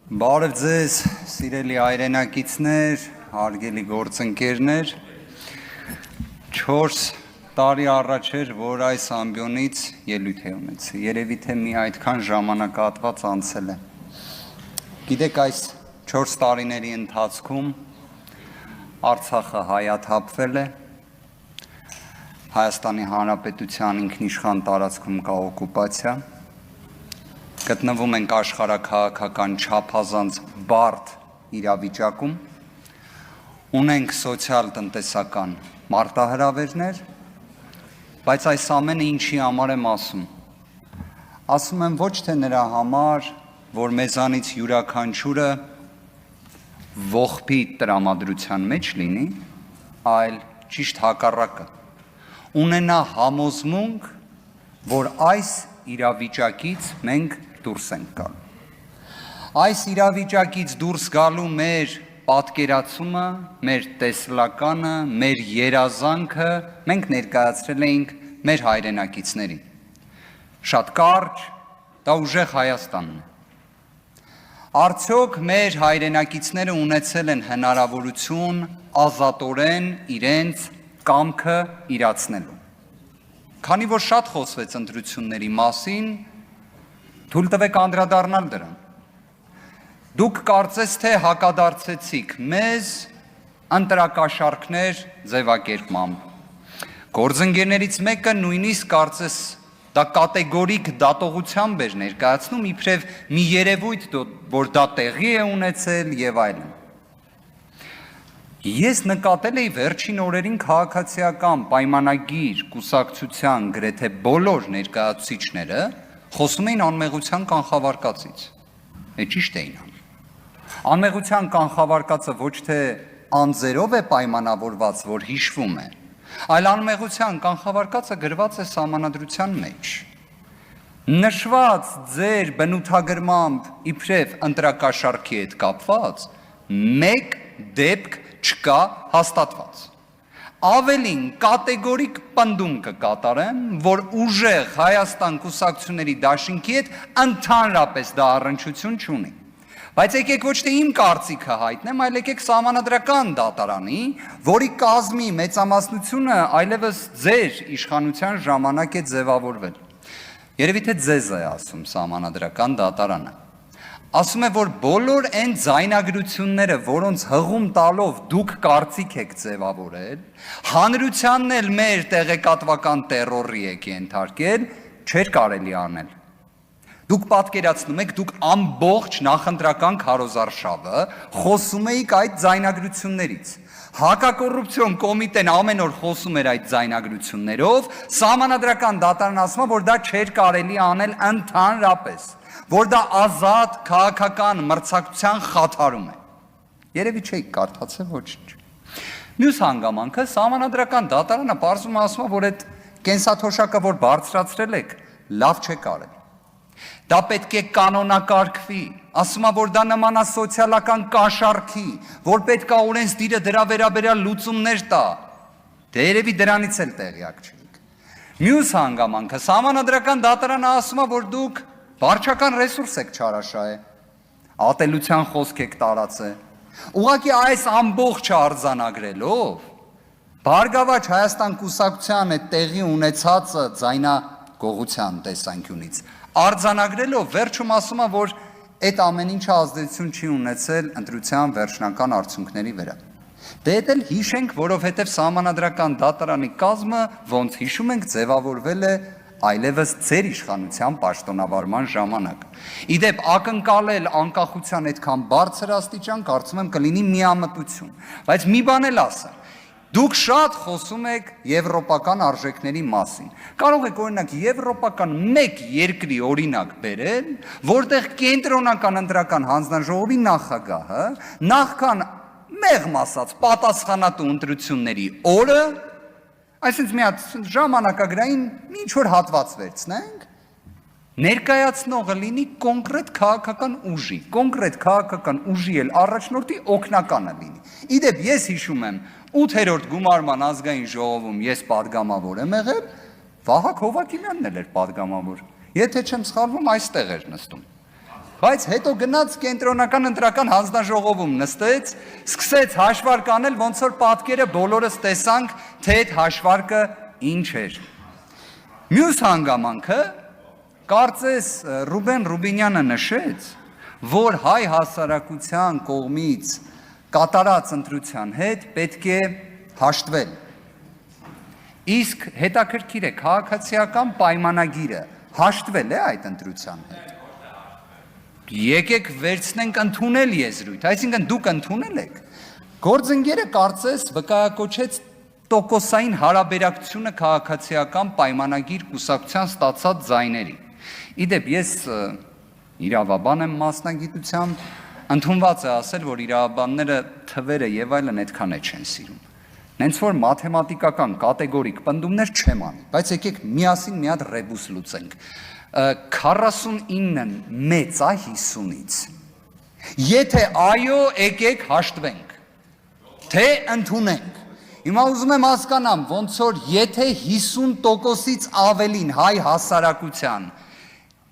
Բարև ձեզ, սիրելի հայրենակիցներ, հարգելի գործընկերներ, 4 տարի առաջ էր, որ այս ամբիոնից ելույթ է ունեցել, երևի թե մի այդքան ժամանակահատված անցել է։ Գիտեք, այս 4 տարիների ընթացքում Արցախը հայաթափվել է, Հայաստանի Հանրապետության ինքնիշխան տարածքում կա օկուպացիա, գտնվում ենք աշխարհաքաղաքական չափազանց բարդ իրավիճակում, ունենք սոցիալ-տնտեսական մարտահրավերներ, բայց այս ամենը ինչի համար եմ ասում։ Ասում եմ ոչ թե նրա համար, որ մեզանից յուրաքանչյուրը ողբի տրամադրության մեջ լինի, այլ ճիշտ հակառակը։ Ունենա համոզմունք, որ այս իրավիճակից մենք դուրս ենք գալու։ Այս իրավիճակից դուրս գալու մեր պատկերացումը, մեր տեսլականը, մեր երազանքը մենք ներկայացրել էինք մեր հայրենակիցներին։ Շատ կարճ, դա ուժեղ Հայաստանն է։ Արդյոք մեր հայրենակիցները ունեցել են հնարավորություն ազատորեն իրենց կամքը իրացնելու։ Քանի որ շատ խոսվեց ընտրությունների մասին, թույլ տվեք անդրադառնալ դրան։ Դուք կարծես թե հակադարձեցիք մեզ ընտրակաշառքներ ձևակերպմամբ։ Գործընկերներից մեկը նույնիսկ կարծես դա կատեգորիկ դատողությամբ էր ներկայացնում, իբրև մի երևույթ, որ դա տեղի է ունեցել եւ այլն։ Ես նկատել էի վերջին օրերին քաղաքացիական պայմանագիր կուսակցության գրեթե բոլոր ներկայացուցիչները խոսում էին անմեղության կանխավարկածից։ Ճիշտ էին անում։ Անմեղության կանխավարկածը ոչ թե անձերով է պայմանավորված, որ հիշվում է, այլ անմեղության կանխավարկածը գրված է սահմանադրության մեջ։ Նշված ձեր բնութագրմամբ իբրև ընտրակաշառքի հետ կապված մեկ դեպք չկա հաստատված։ Ավելին կատեգորիկ պնդում կկատարեմ, որ ուժեղ Հայաստան կուսակցությունների դաշինքի հետ ընդհանրապես դա առնչություն չունի։ Բայց եկեք ոչ թե իմ կարծիքը հայտնեմ, այլ եկեք սահմանադրական դատարանի, որի կազմի մեծամասնությունը այլևս ձեր իշխանության ժամանակ է ձևավորվել։ Երևի թե ձեզ է ասում սահմանադրական դատարանը։ Ասում է, որ բոլոր այն ձայնագրությունները, որոնց հղում տալով դուք կարծիք եք ձևավորել, հանրությանն էլ մեր տեղեկատվական տերորի եք ենթարկել, չէր կարելի անել։ Դուք պատկերացնում եք, դուք ամբողջ նախընտրական քարոզարշավը խոսում էիք այդ ձայնագրություններից։ Հակակոռուպցիոն կոմիտեն ամեն օր խոսում էր այդ ձայնագրություններով, սահմանադրական դատարանն ասում է, որ դա չէր կարելի անել ընդհանրապես, որ դա ազատ քաղաքական մրցակցության խաթարում է։ Երևի չէիք կարդացել ոչինչ։ Մյուս հանգամանքը սահմանադրական դատարանը պարզում ասում է, որ այդ կենսաթոշակը, որ բարձրացրել եք, լավ չեք արել։ Դա պետք է կանոնակարգվի, ասում է, որ դա նմանա սոցիալական կաշառքի, որ պետք է օրենսդիրը դրա վերաբերյալ լուծումներ տա։ Դե երևի դրանից էլ տեղյակ չեք։ Մյուս հանգամանքը սահմանադրական դատարանը ասում է, որ դուք վարչական ռեսուրս եք չարաշահել, ատելության խոսք եք տարածել։ Ուղղակի այս ամբողջը արձանագրելով, Բարգավաճ Հայաստան կուսակցության այդ տեղի ունեցածը ձայնագողության տեսանկյունից արձանագրելով վերջում ասում է, որ այդ ամեն ինչը ազդեցություն չի ունեցել ընտրության վերջնական արդյունքների վրա։ Դե դա էլ հիշենք, որովհետև սահմանադրական դատարանի կազմը, ոնց հիշում ենք, ձևավորվել է այլևս ձեր իշխանության պաշտոնավարման ժամանակ։ Իդեպ ակնկալել անկախության այդքան բարձր աստիճան, կարծում եմ կլինի միամտություն։ Բայց մի բան էլ ասեմ, դուք շատ խոսում եք եվրոպական արժեքների մասին։ Կարող եք օրինակ եվրոպական մեկ երկրի օրինակ բերել, որտեղ կենտրոնական ընտրական հանձնաժողովի նախագահը նախքան մեղմ ասած պատասխանատու ընտրությունների օրը, այսինքն մի հատ ժամանակագրային ինչ որ հատված վերցնենք, ներկայացնողը լինի կոնկրետ քաղաքական ուժի էլ առաջնորդի օգնականը լինի։ Իդեպ ես հիշում եմ 8-րդ գումարման ազգային ժողովում ես падգամավոր եմ եղել, Վահագ Հովակիմյանն էլ էր падգամավոր։ Եթե չեմ սխալվում, այստեղ էր նստում։ Բայց հետո գնաց կենտրոնական ընտրական հանձնաժողովում նստեց, սկսեց հաշվարկ անել, ոնց որ պատկերը բոլորս տեսանք, թե այդ հաշվարկը ինչ էր։ Մյուս հանգամանքը, կարծես Ռուբեն Ռուբինյանը նշեց, որ հայ հասարակության կողմից կատարած ընտրության հետ պետք է հաշտվել։ Իսկ հետաքրքիր է քաղաքացիական պայմանագիրը հաշտվել է այդ ընտրության հետ։ Եկեք վերցնենք ընդունել եզրույթ, այսինքն դուք ընդունել եք։ Գործընկերը կարծես վկայակոչեց տոկոսային հարաբերակցությունը քաղաքացիական պայմանագիր կուսակցության ստացած ձայների։ Իդեպ ես իրավաբան եմ մասնագիտությամբ, ընդունված է ասել, որ իրավաբանները թվերը եւ այլն այդքան է չեն սիրում։ Նենց որ մաթեմատիկական կատեգորիկ պնդումներ չեմ անի, բայց եկեք միասին մի հատ ռեբուս լուծենք։ 49-ն մեծ է 50-ից։ Եթե այո, եկեք հաշտվենք, թե ընդունենք։ Հիմա ուզում եմ հասկանամ, ոնց որ եթե 50%-ից ավելին հայ հասարակության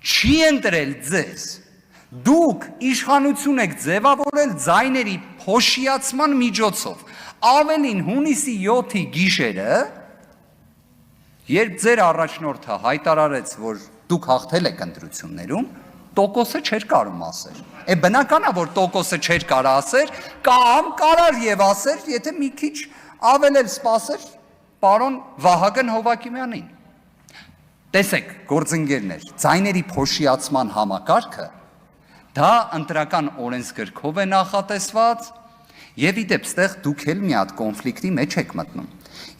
չի ընտրել ձեզ, դուք իշխանություն եք ձևավորել ձայների փոշիացման միջոցով։ Ավելին հունիսի 7-ի գիշերը, երբ ձեր առաջնորդը հայտարարեց, որ դուք հաղթել եք ընտրություններում, տոկոսը չէր կարում ասել։ Բնական է, որ տոկոսը չէր կարա ասել, կամ կարար եւ ասել, եթե մի քիչ ավել էլ սպասեր պարոն Վահագն Հովակիմյանին։ Տեսեք, գործընկերներ, ձայների փոշիացման համակարգը դա ընտրական օրենսգրքով է նախատեսված, եւ իդեպ ստեղ դուք էլ մի հատ կոնֆլիկտի մեջ եք մտնում։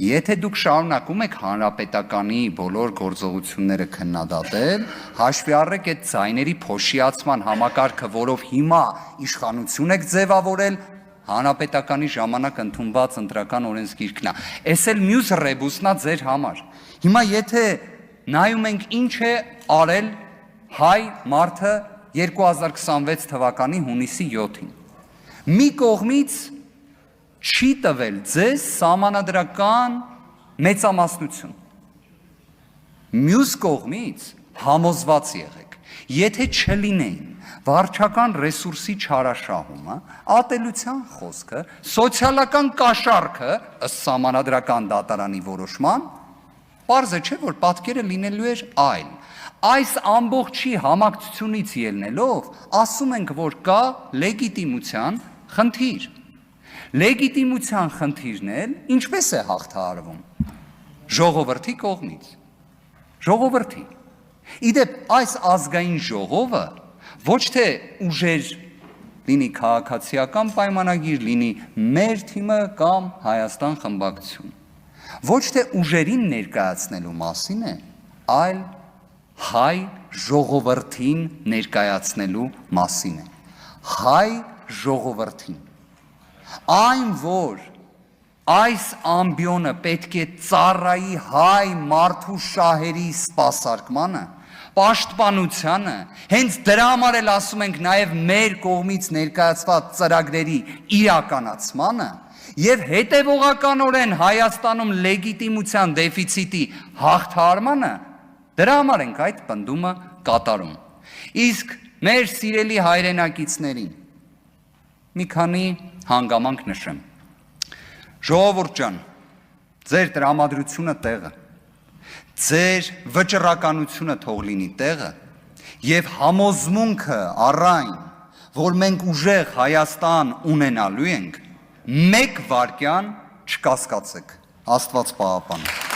Եթե դուք շարունակում եք հանրապետականի բոլոր գործողությունները քննադատել, հաշվի առեք այդ ձայների փոշիացման համակարգը, որով հիմա իշխանություն եք ձևավորել, հանրապետականի ժամանակ ընդունված ընտրական օրենսգիրքն է։ Էս էլ մյուս ռեբուսնա ձեր համար։ Հիմա եթե նայում ենք ինչ է արել հայ մարդը 2026 թվականի հունիսի 7-ին։ Մի կողմից չի տվել ձեզ սահմանադրական մեծամասնություն։ Մյուս կողմից համոզված եղեք, եթե չլինեին վարչական ռեսուրսի չարաշահումը, ատելության խոսքը, սոցիալական կաշառքը ըստ սահմանադրական դատարանի որոշման, պարզ է չէ, որ պատկերը լինելու էր այլ։ Այս ամբողջի համակցությունից ելնելով, ասում ենք, որ կա լեգիտիմության խնդիր։ Լեգիտիմության խնդիրն էլ ինչպես է հաղթահարվում։ Ժողովրդի կողմից։ Ժողովրդի։ Իդեպ այս ազգային ժողովը ոչ թե ուժեր լինի քաղաքացիական պայմանագիր, լինի մեր թիմը կամ Հայաստան խմբակցություն, ոչ թե ուժերին ներկայացնելու մասին է, այլ հայ ժողովրդին ներկայացնելու մասին է։ Հայ ժողովրդին։ Այն, որ այս ամբիոնը պետք է ծառայի հայ մարդու շահերի սպասարկմանը, պաշտպանությանը, հենց դրա համար էլ ասում ենք նաև մեր կողմից ներկայացված ծրագրերի իրականացմանը եւ հետեւողականորեն Հայաստանում լեգիտիմության դեֆիցիտի հաղթահարմանը, դրա համար ենք այդ պնդումը կատարում։ Իսկ մեր սիրելի հայրենակիցներին մի քանի հանգամանք նշեմ։ Ժողովուրդ ջան, ձեր տրամադրությունը տեղը, ձեր վճռականությունը թող լինի տեղը եւ համոզմունքը առայն, որ մենք ուժեղ Հայաստան ունենալու ենք, մեկ վայրկյան չկասկածեք։ Աստված պահապան։